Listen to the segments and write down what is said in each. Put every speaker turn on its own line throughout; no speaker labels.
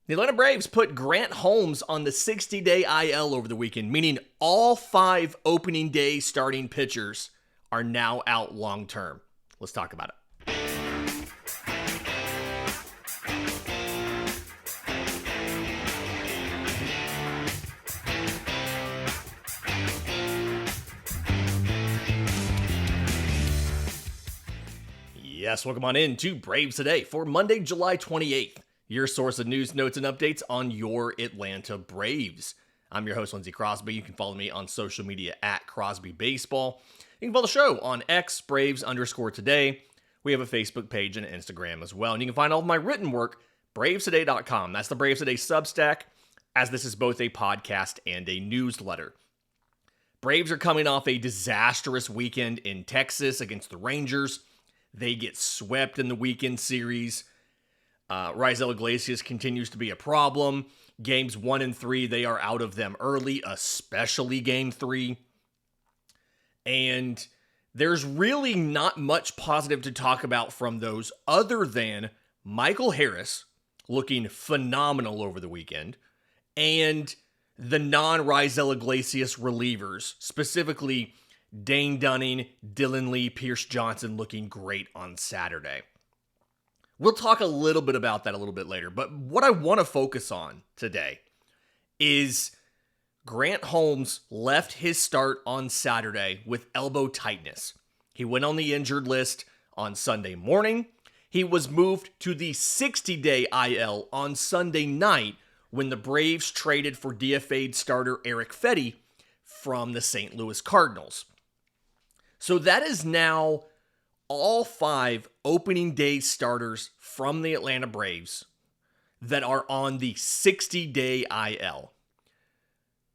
The Atlanta Braves put Grant Holmes on the 60-day IL over the weekend, meaning all 5 opening day starting pitchers are now out long term. Let's talk about it. Yes, welcome on in to Braves Today for Monday, July 28th. Your source of news, notes, and updates on your Atlanta Braves. I'm your host, Lindsay Crosby. You can follow me on social media at Crosby Baseball. You can follow the show on X, Braves_today. We have a Facebook page and an Instagram as well. And you can find all of my written work, bravestoday.com. That's the Braves Today Substack, as this is both a podcast and a newsletter. Braves are coming off a disastrous weekend in Texas against the Rangers. They get swept in the weekend series. Raisel Iglesias continues to be a problem. Games 1 and 3, they are out of them early, especially game 3. And there's really not much positive to talk about from those other than Michael Harris looking phenomenal over the weekend and the non-Raisel Iglesias relievers, specifically Dane Dunning, Dylan Lee, Pierce Johnson looking great on Saturday. We'll talk a little bit about that a little bit later, but what I want to focus on today is Grant Holmes left his start on Saturday with elbow tightness. He went on the injured list on Sunday morning. He was moved to the 60-day IL on Sunday night when the Braves traded for DFA'd starter Erick Fedde from the St. Louis Cardinals. So that is now all 5 opening day starters from the Atlanta Braves that are on the 60-day IL.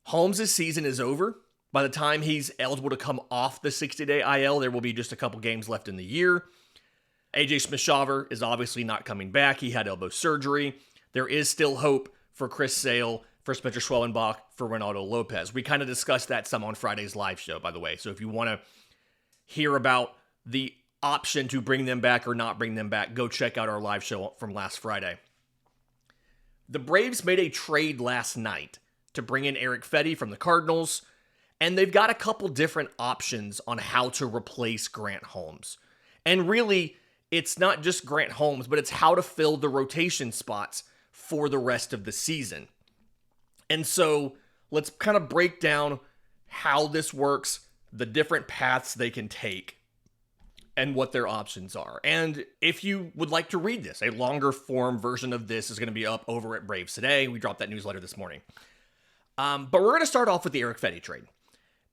Holmes' season is over. By the time he's eligible to come off the 60-day IL, there will be just a couple games left in the year. AJ Smith-Shawver is obviously not coming back. He had elbow surgery. There is still hope for Chris Sale, for Spencer Schwellenbach, for Ronaldo Lopez. We kind of discussed that some on Friday's live show, by the way. So if you want to hear about the option to bring them back or not bring them back, go check out our live show from last Friday. The Braves made a trade last night to bring in Erick Fedde from the Cardinals, and they've got a couple different options on how to replace Grant Holmes. And really, it's not just Grant Holmes, but it's how to fill the rotation spots for the rest of the season. And so let's kind of break down how this works, the different paths they can take, and what their options are. And if you would like to read this, a longer form version of this is going to be up over at Braves Today. We dropped that newsletter this morning. But we're going to start off with the Erick Fedde trade,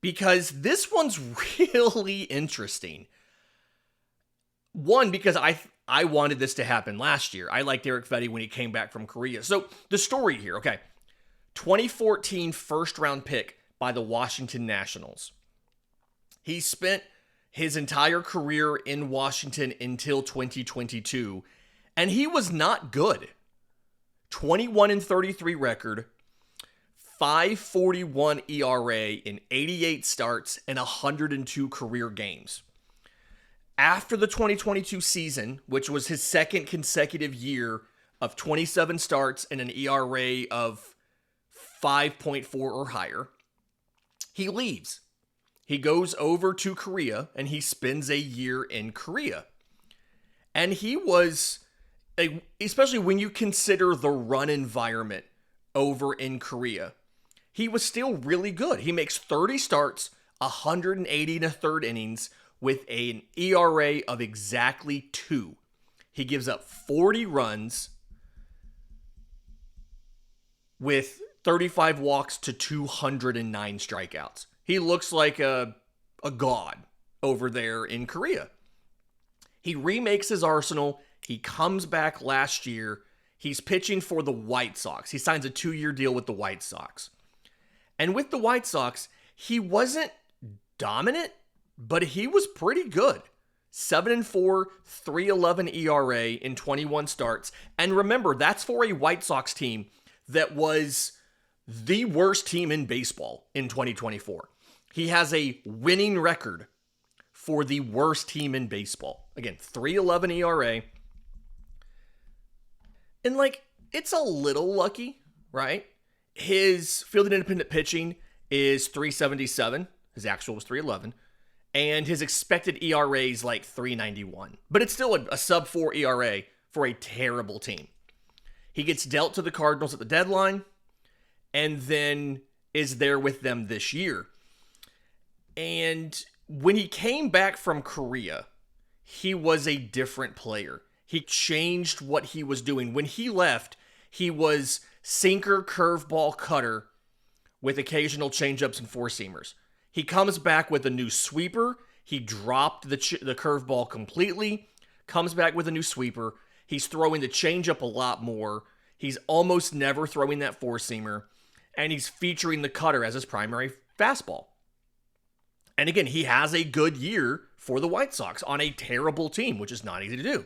because this one's really interesting. One, because I wanted this to happen last year. I liked Erick Fedde when he came back from Korea. So the story here, okay, 2014 first round pick by the Washington Nationals. He spent his entire career in Washington until 2022, and he was not good. 21-33 record, 5.41 ERA in 88 starts and 102 career games. After the 2022 season, which was his second consecutive year of 27 starts and an ERA of 5.4 or higher, he leaves. He goes over to Korea, and he spends a year in Korea. And he was, especially when you consider the run environment over in Korea, he was still really good. He makes 30 starts, 180 and a third innings with an ERA of exactly 2. He gives up 40 runs with 35 walks to 209 strikeouts. He looks like a god over there in Korea. He remakes his arsenal. He comes back last year. He's pitching for the White Sox. He signs a 2-year deal with the White Sox. And with the White Sox, he wasn't dominant, but he was pretty good. 7-4, 3.11 ERA in 21 starts. And remember, that's for a White Sox team that was the worst team in baseball in 2024. He has a winning record for the worst team in baseball. Again, 3.11 ERA. And it's a little lucky, right? His fielded independent pitching is 377. His actual was 311. And his expected ERA is like 391. But it's still a sub 4 ERA for a terrible team. He gets dealt to the Cardinals at the deadline and then is there with them this year. And when he came back from Korea, he was a different player. He changed what he was doing. When he left, he was sinker, curveball, cutter with occasional changeups and four-seamers. He comes back with a new sweeper. He dropped the curveball completely. Comes back with a new sweeper. He's throwing the changeup a lot more. He's almost never throwing that four-seamer. And he's featuring the cutter as his primary fastball. And again, he has a good year for the White Sox on a terrible team, which is not easy to do.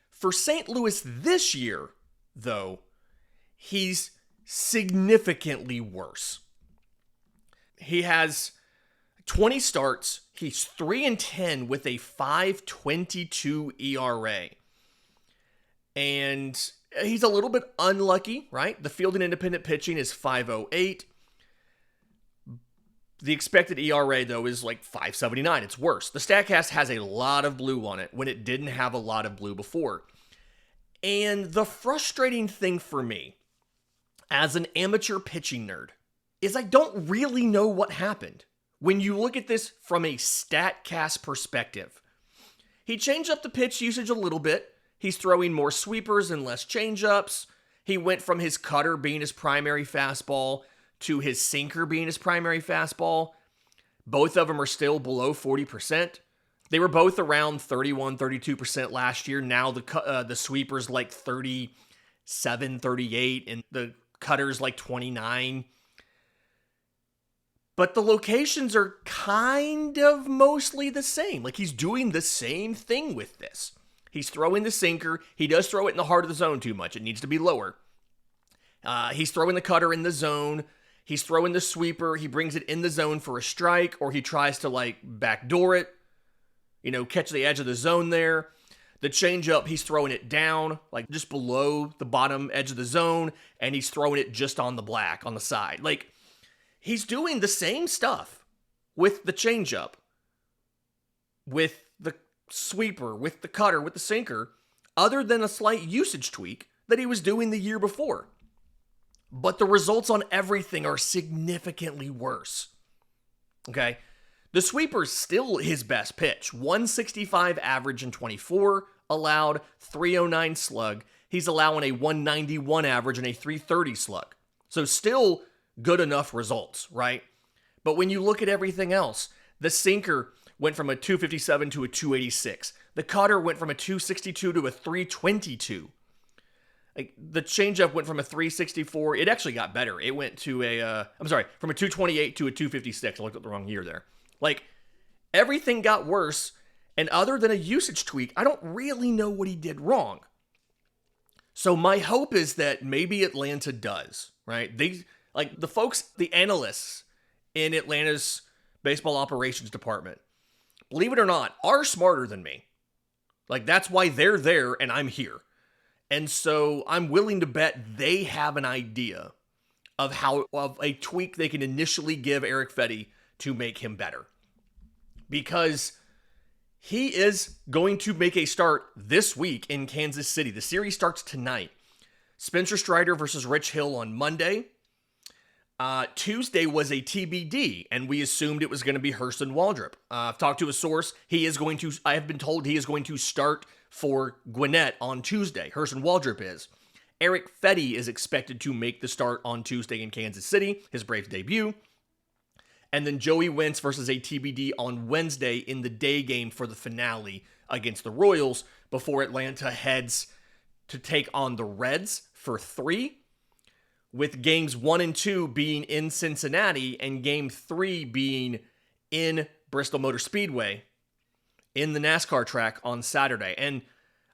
For St. Louis this year, though, he's significantly worse. He has 20 starts. He's 3-10 with a 5.22 ERA. And he's a little bit unlucky, right? The field and independent pitching is 5.08. The expected ERA, though, is like 5.79. It's worse. The StatCast has a lot of blue on it when it didn't have a lot of blue before. And the frustrating thing for me, as an amateur pitching nerd, is I don't really know what happened. When you look at this from a StatCast perspective, he changed up the pitch usage a little bit. He's throwing more sweepers and less changeups. He went from his cutter being his primary fastball to his sinker being his primary fastball. Both of them are still below 40%. They were both around 31, 32% last year. Now the sweeper's like 37, 38, and the cutter's like 29. But the locations are kind of mostly the same. Like, he's doing the same thing with this. He's throwing the sinker. He does throw it in the heart of the zone too much. It needs to be lower. He's throwing the cutter in the zone. He's throwing the sweeper. He brings it in the zone for a strike, or he tries to, like, backdoor it, catch the edge of the zone there. The changeup, he's throwing it down, like, just below the bottom edge of the zone, and he's throwing it just on the black, on the side. Like, he's doing the same stuff with the changeup, with the sweeper, with the cutter, with the sinker, other than a slight usage tweak that he was doing the year before. But the results on everything are significantly worse. Okay? The sweeper's still his best pitch. 165 average in 24 allowed, 309 slug. He's allowing a 191 average and a 330 slug. So still good enough results, right? But when you look at everything else, the sinker went from a 257 to a 286. The cutter went from a 262 to a 322. Like, the changeup went from a 364. It actually got better. It went to from a 228 to a 256. I looked at the wrong year there. Like, everything got worse, and other than a usage tweak, I don't really know what he did wrong. So my hope is that maybe Atlanta does, right? The folks, the analysts in Atlanta's baseball operations department, believe it or not, are smarter than me. Like, that's why they're there and I'm here. And so I'm willing to bet they have an idea of a tweak they can initially give Erick Fedde to make him better. Because he is going to make a start this week in Kansas City. The series starts tonight. Spencer Strider versus Rich Hill on Monday. Tuesday was a TBD, and we assumed it was going to be Hurston Waldrop. I've talked to a source. I have been told he is going to start for Gwinnett on Tuesday. Hurston Waldrop is. Erick Fedde is expected to make the start on Tuesday in Kansas City, his Braves debut. And then Joey Wentz versus a TBD on Wednesday in the day game for the finale against the Royals before Atlanta heads to take on the Reds for 3. With games 1 and 2 being in Cincinnati and game 3 being in Bristol Motor Speedway in the NASCAR track on Saturday. And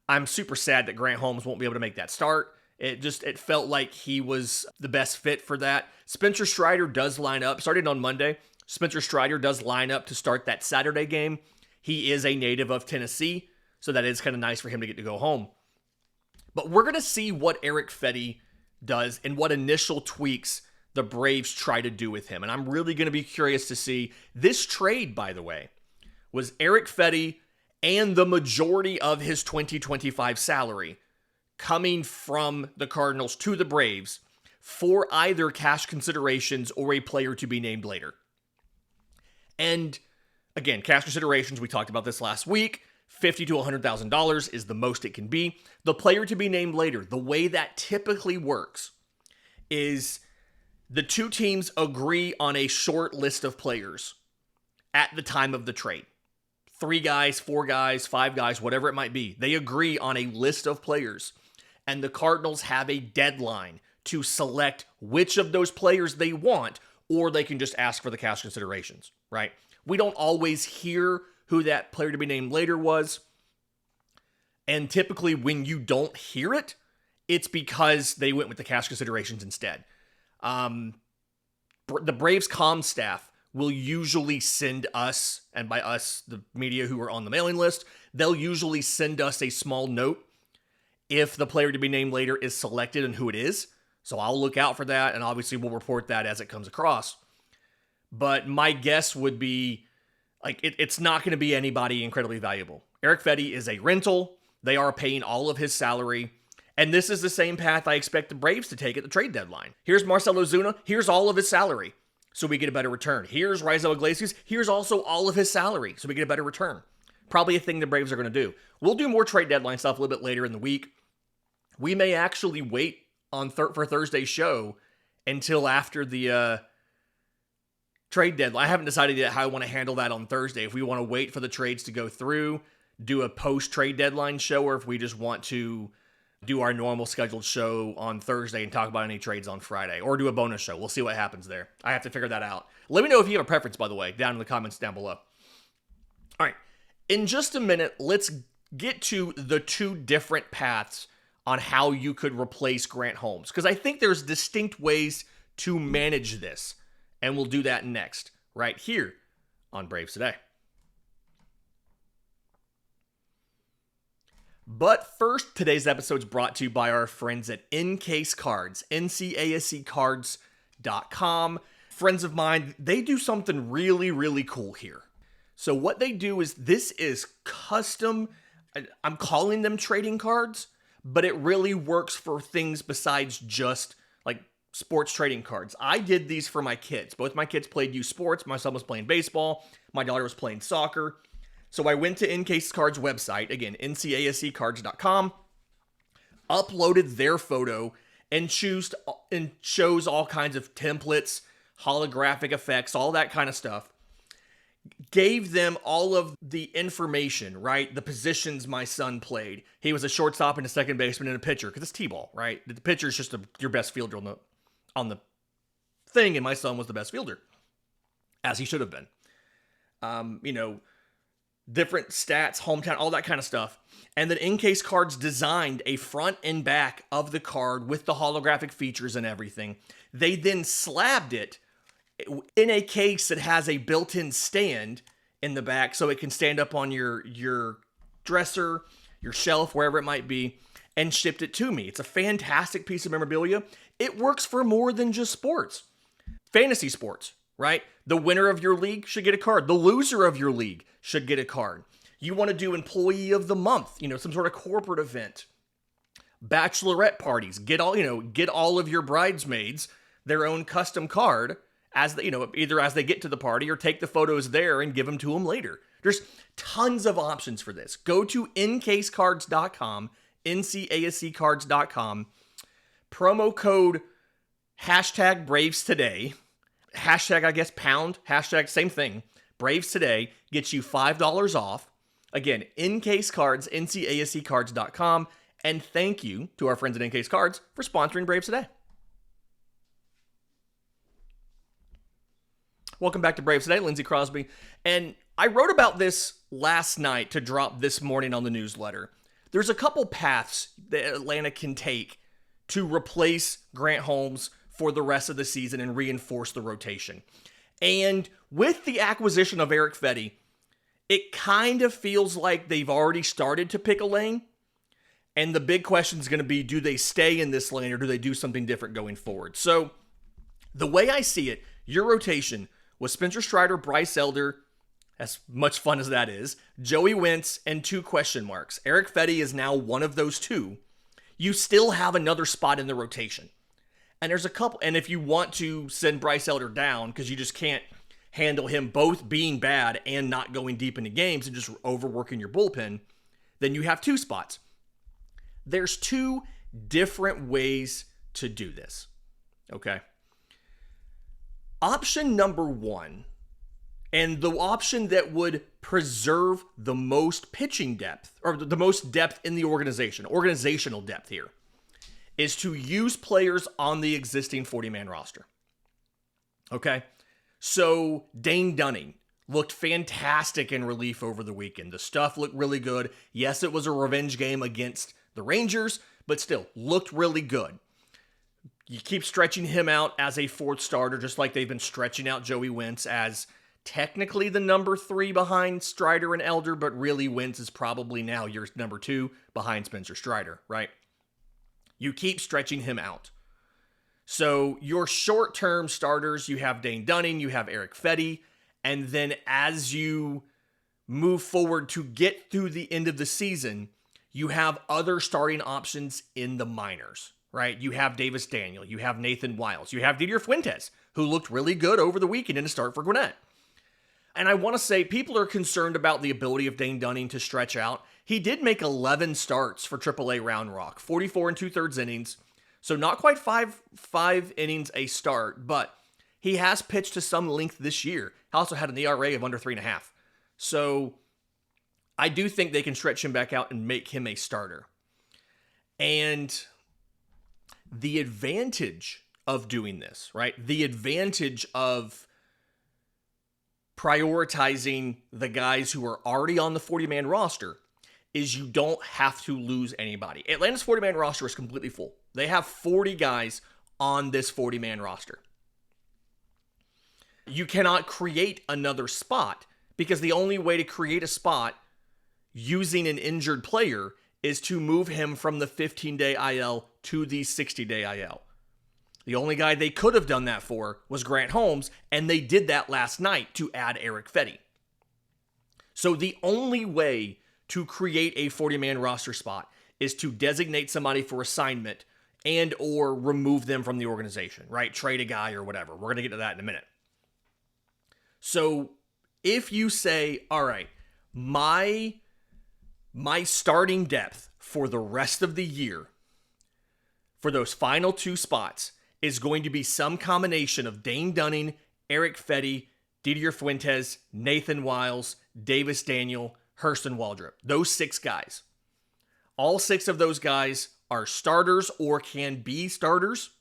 I'm super sad that Grant Holmes won't be able to make that start. It felt like he was the best fit for that. Spencer Strider does line up, starting on Monday. Spencer Strider does line up to start that Saturday game. He is a native of Tennessee, so that is kind of nice for him to get to go home. But we're going to see what Erick Fedde does and what initial tweaks the Braves try to do with him. And I'm really going to be curious to see. This trade, by the way, was Erick Fedde and the majority of his 2025 salary coming from the Cardinals to the Braves for either cash considerations or a player to be named later. And again, cash considerations, we talked about this last week. $50,000 to $100,000 is the most it can be. The player to be named later, the way that typically works is the two teams agree on a short list of players at the time of the trade. 3 guys, 4 guys, 5 guys, whatever it might be. They agree on a list of players, and the Cardinals have a deadline to select which of those players they want, or they can just ask for the cash considerations, right? We don't always hear who that player to be named later was. And typically when you don't hear it, it's because they went with the cash considerations instead. The Braves comm staff will usually send us, and by us, the media who are on the mailing list, they'll usually send us a small note if the player to be named later is selected and who it is. So I'll look out for that, and obviously we'll report that as it comes across. But my guess would be, it's not going to be anybody incredibly valuable. Erick Fedde is a rental. They are paying all of his salary. And this is the same path I expect the Braves to take at the trade deadline. Here's Marcell Ozuna. Here's all of his salary, so we get a better return. Here's Raisel Iglesias. Here's also all of his salary, so we get a better return. Probably a thing the Braves are going to do. We'll do more trade deadline stuff a little bit later in the week. We may actually wait for Thursday's show until after the trade deadline. I haven't decided yet how I want to handle that on Thursday. If we want to wait for the trades to go through, do a post-trade deadline show, or if we just want to do our normal scheduled show on Thursday and talk about any trades on Friday, or do a bonus show. We'll see what happens there. I have to figure that out. Let me know if you have a preference, by the way, down in the comments down below. All right. In just a minute, let's get to the 2 different paths on how you could replace Grant Holmes, because I think there's distinct ways to manage this, and we'll do that next, right here on Braves Today. But first, today's episode is brought to you by our friends at Encase Cards, ncaseccards.com. Friends of mine, they do something really, really cool here. So what they do is, this is custom, I'm calling them trading cards, but it really works for things besides just like sports trading cards. I did these for my kids. Both my kids played youth sports. My son was playing baseball. My daughter was playing soccer. So I went to Encase Cards website, again, ncaseccards.com, uploaded their photo, and chose all kinds of templates, holographic effects, all that kind of stuff. Gave them all of the information, right? The positions my son played. He was a shortstop and a second baseman and a pitcher, because it's T-ball, right? The pitcher is just your best fielder on the thing, and my son was the best fielder, as he should have been. Different stats, hometown, all that kind of stuff. And then Encase Cards designed a front and back of the card with the holographic features and everything. They then slabbed it in a case that has a built-in stand in the back, so it can stand up on your dresser, your shelf, wherever it might be, and shipped it to me. It's a fantastic piece of memorabilia. It works for more than just sports. Fantasy sports, right? The winner of your league should get a card. The loser of your league should get a card. You want to do employee of the month, some sort of corporate event. Bachelorette parties, get all of your bridesmaids their own custom card as either as they get to the party, or take the photos there and give them to them later. There's tons of options for this. Go to ncasecards.com, ncaseccards.com, promo code #BravesToday, hashtag, I guess, pound, hashtag, same thing, Braves Today, gets you $5 off. Again, Encase Cards, ncaseccards.com, and thank you to our friends at Encase Cards for sponsoring Braves Today. Welcome back to Braves Today, Lindsay Crosby. And I wrote about this last night to drop this morning on the newsletter. There's a couple paths that Atlanta can take to replace Grant Holmes for the rest of the season and reinforce the rotation. And with the acquisition of Erick Fedde, it kind of feels like they've already started to pick a lane. And the big question is going to be, do they stay in this lane or do they do something different going forward? So the way I see it, your rotation was Spencer Strider, Bryce Elder, as much fun as that is, Joey Wentz, and 2 question marks. Erick Fedde is now one of those 2. You still have another spot in the rotation. And there's a couple, and if you want to send Bryce Elder down because you just can't handle him both being bad and not going deep into games and just overworking your bullpen, then you have 2 spots. There's 2 different ways to do this, okay? Option number 1, and the option that would preserve the most pitching depth, or the most depth in the organization, organizational depth here, is to use players on the existing 40-man roster. Okay? So Dane Dunning looked fantastic in relief over the weekend. The stuff looked really good. Yes, it was a revenge game against the Rangers, but still looked really good. You keep stretching him out as a 4th starter, just like they've been stretching out Joey Wentz as technically the number 3 behind Strider and Elder, but really Wentz is probably now your number 2 behind Spencer Strider, right? You keep stretching him out. So your short-term starters, you have Dane Dunning, you have Erick Fedde, and then as you move forward to get through the end of the season, you have other starting options in the minors, right? You have Davis Daniel, you have Nathan Wiles, you have Didier Fuentes, who looked really good over the weekend in a start for Gwinnett. And I want to say people are concerned about the ability of Dane Dunning to stretch out. He did make 11 starts for AAA Round Rock, 44 and 2/3 innings. So not quite five innings a start, but he has pitched to some length this year. He also had an ERA of under 3.5. So I do think they can stretch him back out and make him a starter. And the advantage of doing this, right? The advantage of prioritizing the guys who are already on the 40-man roster is you don't have to lose anybody. Atlanta's 40-man roster is completely full. They have 40 guys on this 40-man roster. You cannot create another spot because the only way to create a spot using an injured player is to move him from the 15-day IL to the 60-day IL. The only guy they could have done that for was Grant Holmes, and they did that last night to add Erick Fedde. So the only way to create a 40-man roster spot is to designate somebody for assignment and or remove them from the organization, right? Trade a guy or whatever. We're going to get to that in a minute. So if you say, all right, my starting depth for the rest of the year for those final 2 spots is going to be some combination of Dane Dunning, Erick Fedde, Didier Fuentes, Nathan Wiles, Davis Daniel, Hurston Waldrop. Those 6 guys. All 6 of those guys are starters or can be starters.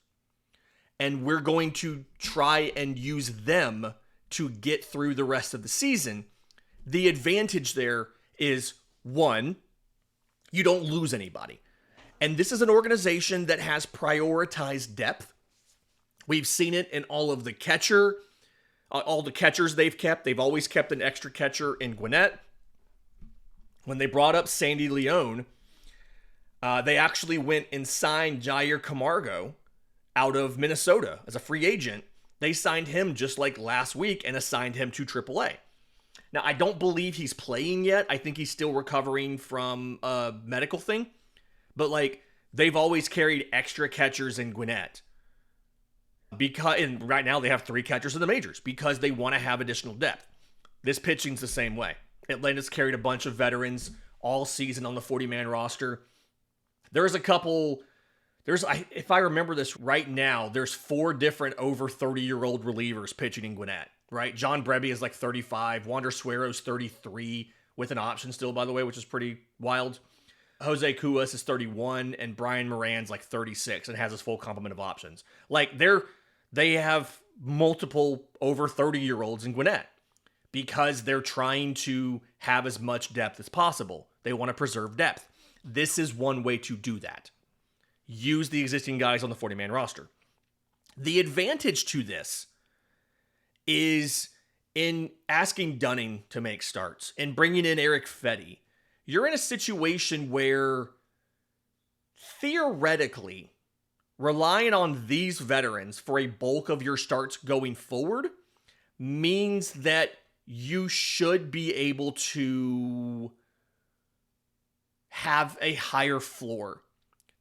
And we're going to try and use them to get through the rest of the season. The advantage there is, 1, you don't lose anybody. And this is an organization that has prioritized depth. We've seen it in all the catchers they've kept. They've always kept an extra catcher in Gwinnett. When they brought up Sandy Leone, they actually went and signed Jair Camargo out of Minnesota as a free agent. They signed him just like last week and assigned him to AAA. Now, I don't believe he's playing yet. I think he's still recovering from a medical thing. But they've always carried extra catchers in Gwinnett. And right now they have 3 catchers in the majors because they want to have additional depth. This pitching's the same way. Atlanta's carried a bunch of veterans all season on the 40-man roster. There's a couple, if I remember this right now, there's 4 different over 30-year-old relievers pitching in Gwinnett, right? John Brebbie is 35. Wander Suero's 33 with an option still, by the way, which is pretty wild. Jose Cuas is 31, and Brian Moran's 36 and has his full complement of options. They have multiple over 30-year-olds in Gwinnett because they're trying to have as much depth as possible. They want to preserve depth. This is one way to do that. Use the existing guys on the 40-man roster. The advantage to this is in asking Dunning to make starts and bringing in Erick Fedde. You're in a situation where theoretically, relying on these veterans for a bulk of your starts going forward means that you should be able to have a higher floor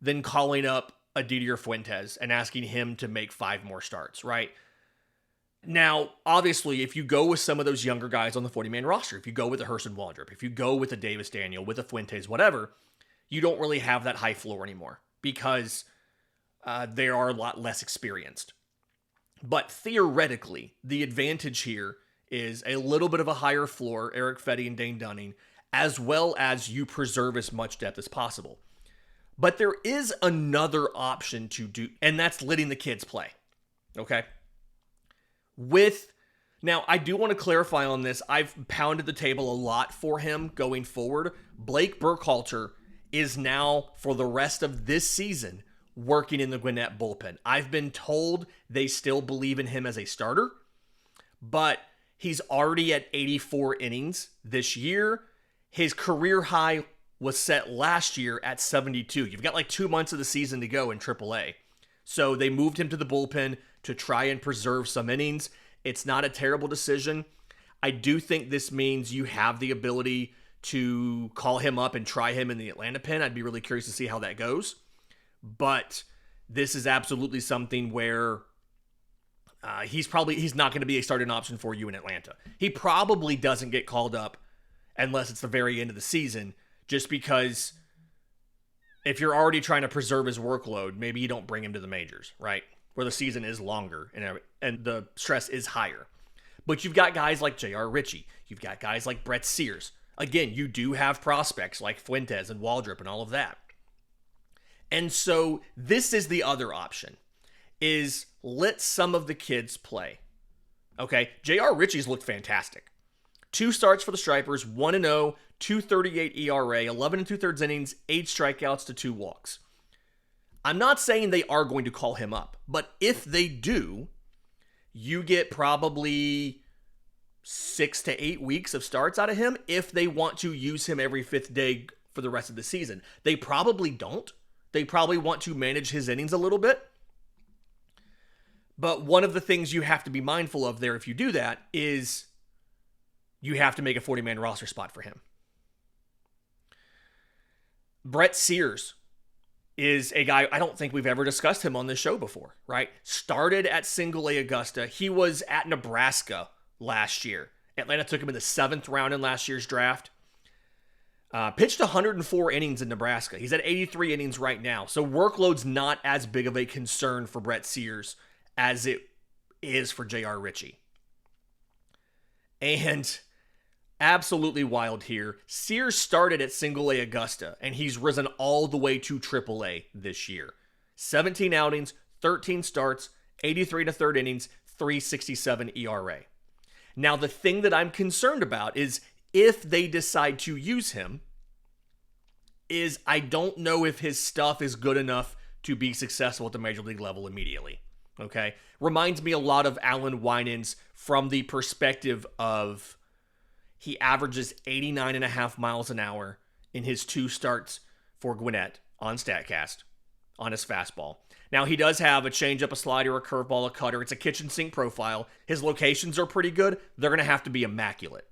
than calling up a Didier Fuentes and asking him to make 5 more starts, right? Now, obviously, if you go with some of those younger guys on the 40-man roster, if you go with a Hurston Waldrop, if you go with a Davis Daniel, with a Fuentes, whatever, you don't really have that high floor anymore because they are a lot less experienced. But theoretically, the advantage here is a little bit of a higher floor, Erick Fedde and Dane Dunning, as well as you preserve as much depth as possible. But there is another option to do, and that's letting the kids play. Okay? Now, I do want to clarify on this. I've pounded the table a lot for him going forward. Blake Burkhalter is now, for the rest of this season, working in the Gwinnett bullpen. I've been told they still believe in him as a starter, but he's already at 84 innings this year. His career high was set last year at 72. You've got like 2 months of the season to go in AAA. So they moved him to the bullpen to try and preserve some innings. It's not a terrible decision. I do think this means you have the ability to call him up and try him in the Atlanta pen. I'd be really curious to see how that goes. But this is absolutely something where he's not going to be a starting option for you in Atlanta. He probably doesn't get called up unless it's the very end of the season, just because if you're already trying to preserve his workload, maybe you don't bring him to the majors, right? Where the season is longer and the stress is higher. But you've got guys like J.R. Ritchie. You've got guys like Brett Sears. Again, you do have prospects like Fuentes and Waldrop and all of that. And so this is the other option, is let some of the kids play. Okay, J.R. Ritchie's looked fantastic. 2 starts for the Stripers, 1-0, 2.38 ERA, 11 2/3 innings, 8 strikeouts to 2 walks. I'm not saying they are going to call him up, but if they do, you get probably 6 to 8 weeks of starts out of him if they want to use him every 5th day for the rest of the season. They probably don't. They probably want to manage his innings a little bit. But one of the things you have to be mindful of there if you do that is you have to make a 40-man roster spot for him. Brett Sears is a guy, I don't think we've ever discussed him on this show before, right? Started at Single A Augusta. He was at Nebraska last year. Atlanta took him in the 7th round in last year's draft. Pitched 104 innings in Nebraska. He's at 83 innings right now. So workload's not as big of a concern for Brett Sears as it is for J.R. Ritchie. And absolutely wild here. Sears started at Single A Augusta, and he's risen all the way to Triple A this year. 17 outings, 13 starts, 83 1/3 innings, 3.67 ERA. Now, the thing that I'm concerned about is if they decide to use him, is I don't know if his stuff is good enough to be successful at the major league level immediately. Okay? Reminds me a lot of Alan Winans from the perspective of he averages 89.5 miles an hour in his 2 starts for Gwinnett on StatCast on his fastball. Now, he does have a changeup, a slider, a curveball, a cutter. It's a kitchen sink profile. His locations are pretty good. They're going to have to be immaculate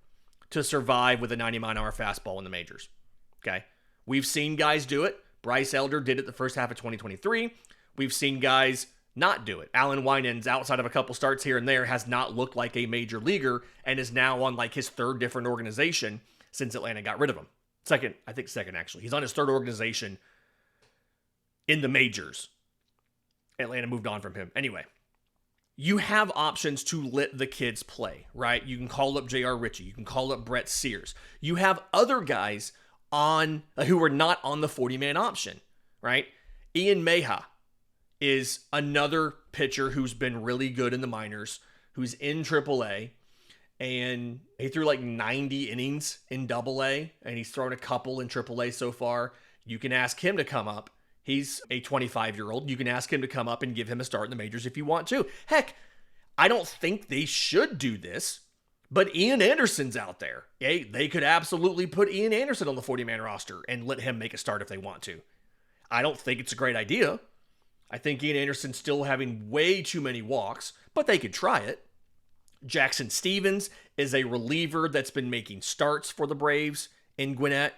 to survive with a 90-mile-an-hour fastball in the majors. Okay? We've seen guys do it. Bryce Elder did it the first half of 2023. We've seen guys not do it. Alan Winans, outside of a couple starts here and there, has not looked like a major leaguer and is now on like his 3rd different organization since Atlanta got rid of him. Second actually. He's on his 3rd organization in the majors. Atlanta moved on from him. Anyway, you have options to let the kids play, right? You can call up J.R. Ritchie. You can call up Brett Sears. You have other guys on who are not on the 40-man option, right? Ian Meha is another pitcher who's been really good in the minors, who's in AAA, and he threw like 90 innings in AA, and he's thrown a couple in AAA so far. You can ask him to come up. He's a 25-year-old. You can ask him to come up and give him a start in the majors if you want to. Heck, I don't think they should do this, but Ian Anderson's out there. They could absolutely put Ian Anderson on the 40-man roster and let him make a start if they want to. I don't think it's a great idea. I think Ian Anderson's still having way too many walks, but they could try it. Jackson Stevens is a reliever that's been making starts for the Braves in Gwinnett.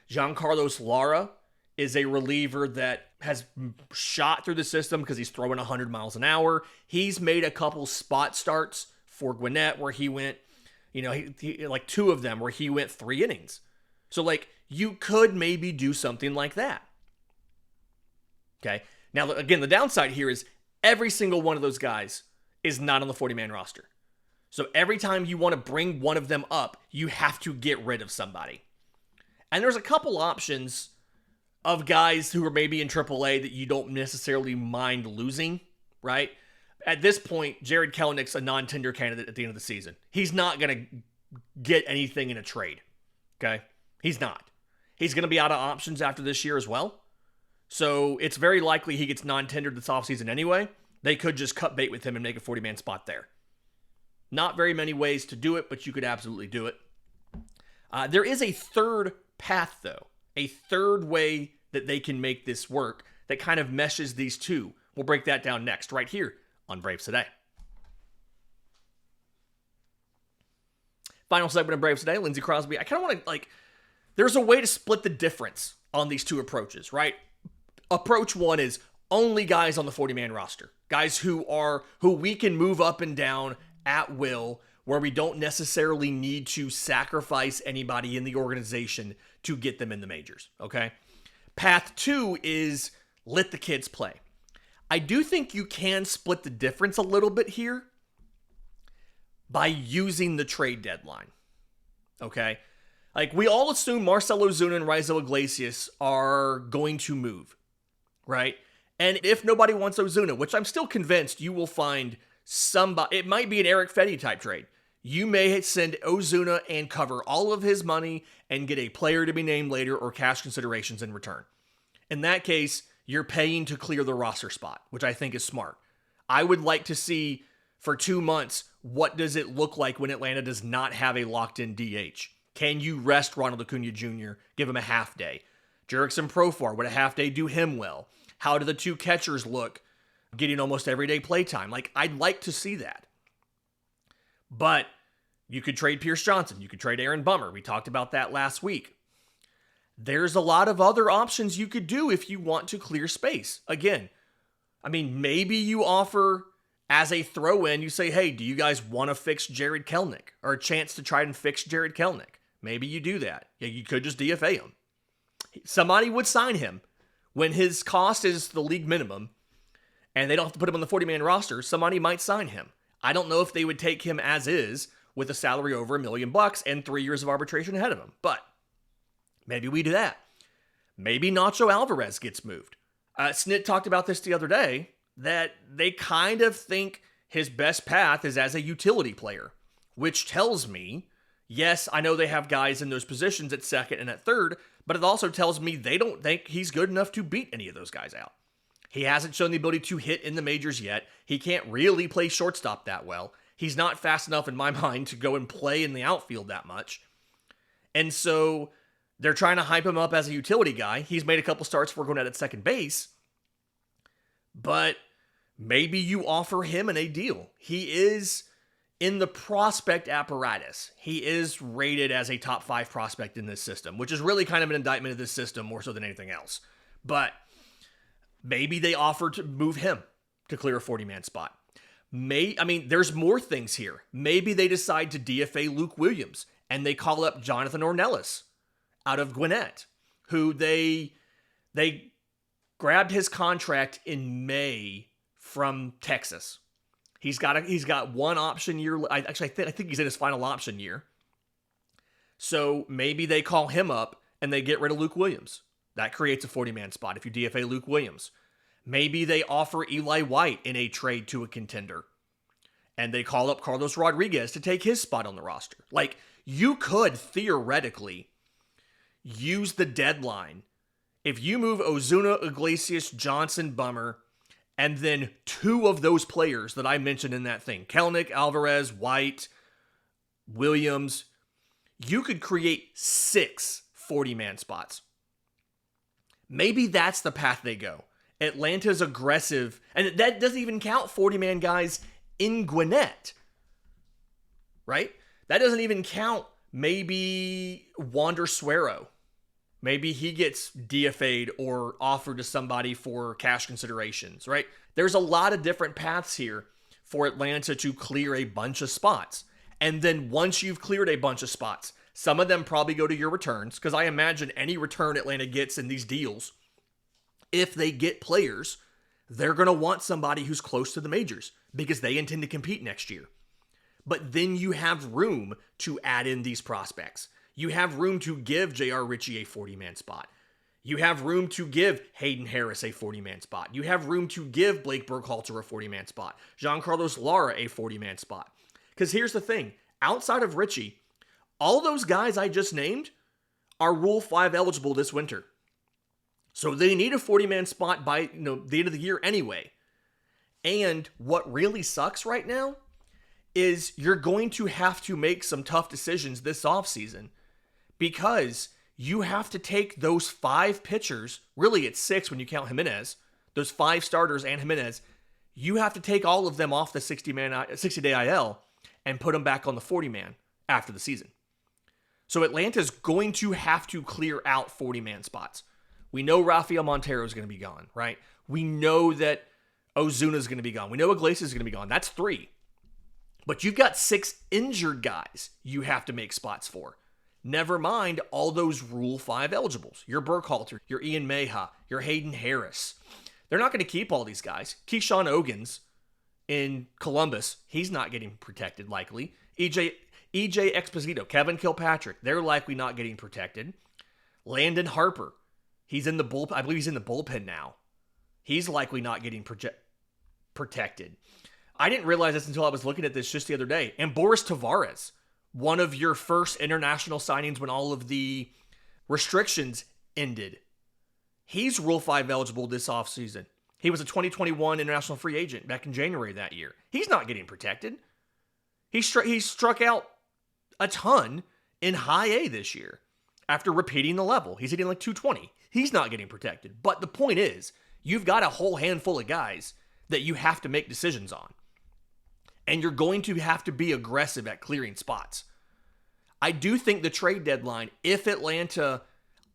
Giancarlos Lara is a reliever that has shot through the system because he's throwing 100 miles an hour. He's made a couple spot starts for Gwinnett where he went, he like two of them where he went 3 innings. So like you could maybe do something like that. Okay. Now, again, the downside here is every single one of those guys is not on the 40-man roster. So every time you want to bring one of them up, you have to get rid of somebody. And there's a couple options of guys who are maybe in AAA that you don't necessarily mind losing, right? At this point, Jarred Kelenic's a non-tender candidate at the end of the season. He's not going to get anything in a trade, okay? He's not. He's going to be out of options after this year as well. So it's very likely he gets non-tendered this offseason anyway. They could just cut bait with him and make a 40-man spot there. Not very many ways to do it, but you could absolutely do it. There is a third path, though. A third way that they can make this work that kind of meshes these two. We'll break that down next, right here on Braves Today. Final segment of Braves Today, Lindsay Crosby. I kind of want to, there's a way to split the difference on these two approaches, right? Approach one is only guys on the 40-man roster. Guys who we can move up and down at will, where we don't necessarily need to sacrifice anybody in the organization to get them in the majors, okay? Path 2 is let the kids play. I do think you can split the difference a little bit here by using the trade deadline, okay? Like, we all assume Marcell Ozuna and Raisel Iglesias are going to move, right? And if nobody wants Ozuna, which I'm still convinced you will find somebody, it might be an Erick Fedde type trade. You may send Ozuna and cover all of his money and get a player to be named later or cash considerations in return. In that case, you're paying to clear the roster spot, which I think is smart. I would like to see for 2 months, what does it look like when Atlanta does not have a locked-in DH? Can you rest Ronald Acuna Jr., give him a half day? Jurickson Profar, would a half day do him well? How do the two catchers look getting almost everyday playtime? I'd like to see that. But you could trade Pierce Johnson. You could trade Aaron Bummer. We talked about that last week. There's a lot of other options you could do if you want to clear space. Again, maybe you offer as a throw-in, you say, hey, do you guys want to fix Jarred Kelenic? Or a chance to try and fix Jarred Kelenic. Maybe you do that. Yeah, you could just DFA him. Somebody would sign him when his cost is the league minimum and they don't have to put him on the 40-man roster. Somebody might sign him. I don't know if they would take him as is with a salary over $1 million and 3 years of arbitration ahead of him. But maybe we do that. Maybe Nacho Alvarez gets moved. Snit talked about this the other day, that they kind of think his best path is as a utility player, which tells me, yes, I know they have guys in those positions at second and at third, but it also tells me they don't think he's good enough to beat any of those guys out. He hasn't shown the ability to hit in the majors yet. He can't really play shortstop that well. He's not fast enough in my mind to go and play in the outfield that much. And so they're trying to hype him up as a utility guy. He's made a couple starts for Gwinnett at second base, but maybe you offer him a deal. He is in the prospect apparatus. He is rated as a top 5 prospect in this system, which is really kind of an indictment of this system more so than anything else. But maybe they offer to move him to clear a 40-man spot. There's more things here. Maybe they decide to DFA Luke Williams and they call up Jonathan Ornelas out of Gwinnett, who they grabbed his contract in May from Texas. He's got one option year. I think he's in his final option year. So maybe they call him up and they get rid of Luke Williams. That creates a 40-man spot if you DFA Luke Williams. Maybe they offer Eli White in a trade to a contender. And they call up Carlos Rodriguez to take his spot on the roster. You could theoretically use the deadline. If you move Ozuna, Iglesias, Johnson, Bummer, and then 2 of those players that I mentioned in that thing, Kelenic, Alvarez, White, Williams, you could create 6 40-man spots. Maybe that's the path they go. Atlanta's aggressive, and that doesn't even count 40-man guys in Gwinnett, right? That doesn't even count maybe Wander Suero. Maybe he gets DFA'd or offered to somebody for cash considerations, right? There's a lot of different paths here for Atlanta to clear a bunch of spots. And then once you've cleared a bunch of spots, some of them probably go to your returns, because I imagine any return Atlanta gets in these deals, if they get players, they're going to want somebody who's close to the majors because they intend to compete next year. But then you have room to add in these prospects. You have room to give J.R. Ritchie a 40-man spot. You have room to give Hayden Harris a 40-man spot. You have room to give Blake Burkhalter a 40-man spot. Giancarlos Lara a 40-man spot. Because here's the thing. Outside of Ritchie, all those guys I just named are Rule 5 eligible this winter. So they need a 40-man spot by the end of the year anyway. And what really sucks right now is you're going to have to make some tough decisions this offseason, because you have to take those 5 pitchers, really it's 6 when you count Jimenez, those 5 starters and Jimenez, you have to take all of them off the 60-day IL and put them back on the 40-man after the season. So Atlanta's going to have to clear out 40-man spots. We know Rafael Montero is going to be gone, right? We know that Ozuna is going to be gone. We know Iglesias is going to be gone. That's 3. But you've got 6 injured guys you have to make spots for. Never mind all those Rule 5 eligibles. Your Burkhalter, your Ian Meja, your Hayden Harris. They're not going to keep all these guys. Keyshawn Ogans in Columbus, he's not getting protected likely. EJ Exposito, Kevin Kilpatrick, they're likely not getting protected. Landon Harper, he's in the bullpen. I believe he's in the bullpen now. He's likely not getting protected. I didn't realize this until I was looking at this just the other day. And Boris Tavares, one of your first international signings when all of the restrictions ended. He's Rule 5 eligible this offseason. He was a 2021 international free agent back in January that year. He's not getting protected. He struck out a ton in high A this year after repeating the level. He's hitting like 220. He's not getting protected. But the point is, you've got a whole handful of guys that you have to make decisions on. And you're going to have to be aggressive at clearing spots. I do think the trade deadline, if Atlanta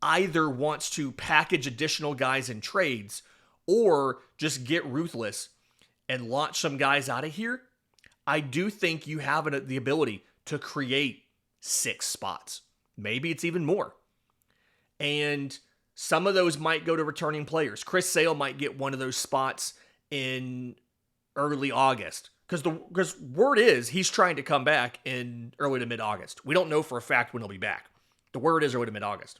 either wants to package additional guys in trades or just get ruthless and launch some guys out of here, I do think you have the ability to create 6 spots. Maybe it's even more. And some of those might go to returning players. Chris Sale might get one of those spots in early August. Because word is he's trying to come back in early to mid-August. We don't know for a fact when he'll be back. The word is early to mid-August.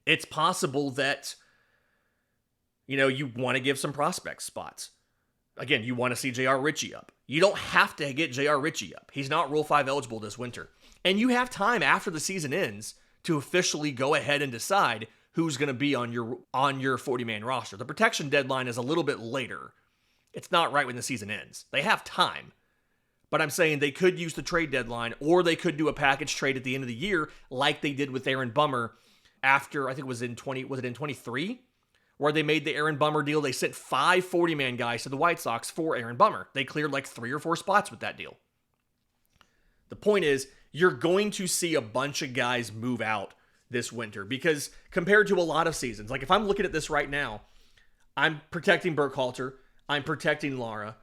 It's possible that, you want to give some prospect spots. Again, you want to see J.R. Ritchie up. You don't have to get J.R. Ritchie up. He's not Rule 5 eligible this winter. And you have time after the season ends to officially go ahead and decide who's going to be on your 40-man roster. The protection deadline is a little bit later. It's not right when the season ends. They have time. But I'm saying they could use the trade deadline, or they could do a package trade at the end of the year like they did with Aaron Bummer after, I think it was in 23? Where they made the Aaron Bummer deal. They sent 5 40-man guys to the White Sox for Aaron Bummer. They cleared like 3 or 4 spots with that deal. The point is, you're going to see a bunch of guys move out this winter, because compared to a lot of seasons, like if I'm looking at this right now, I'm protecting Burkhalter, I'm protecting Lara.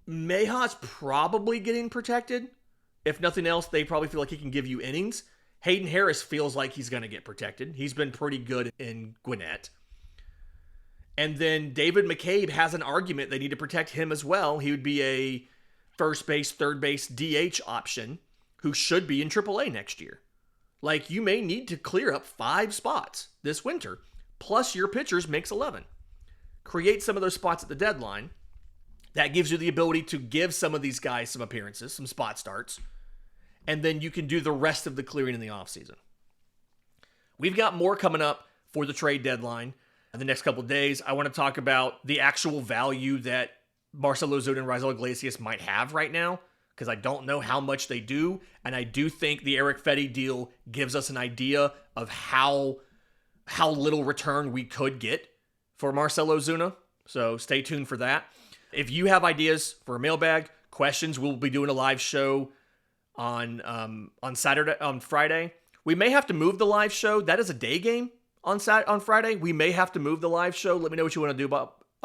Meja's probably getting protected. If nothing else, they probably feel like he can give you innings. Hayden Harris feels like he's going to get protected. He's been pretty good in Gwinnett. And then David McCabe has an argument they need to protect him as well. He would be a first base, third base DH option who should be in AAA next year. Like, you may need to clear up 5 spots this winter, plus your pitchers makes 11. Create some of those spots at the deadline. That gives you the ability to give some of these guys some appearances, some spot starts, and then you can do the rest of the clearing in the offseason. We've got more coming up for the trade deadline in the next couple of days. I want to talk about the actual value that Marcell Ozuna and Raisel Iglesias might have right now, because I don't know how much they do, and I do think the Erick Fedde deal gives us an idea of how how little return we could get for Marcell Ozuna. So stay tuned for that. If you have ideas for a mailbag, questions, we'll be doing a live show on Friday. We may have to move the live show. That is a day game on Friday. We may have to move the live show. Let me know what you want to do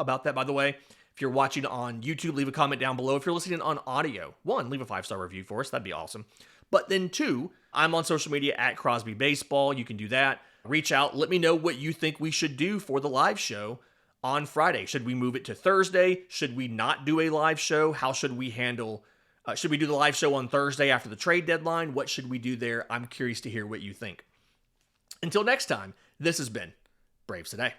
about that. By the way, if you're watching on YouTube, leave a comment down below. If you're listening on audio, 1, leave a 5-star review for us. That'd be awesome. But then 2, I'm on social media at Crosby Baseball. You can do that. Reach out. Let me know what you think we should do for the live show on Friday. Should we move it to Thursday? Should we not do a live show? How should we handle? Should we do the live show on Thursday after the trade deadline? What should we do there? I'm curious to hear what you think. Until next time, this has been Braves Today.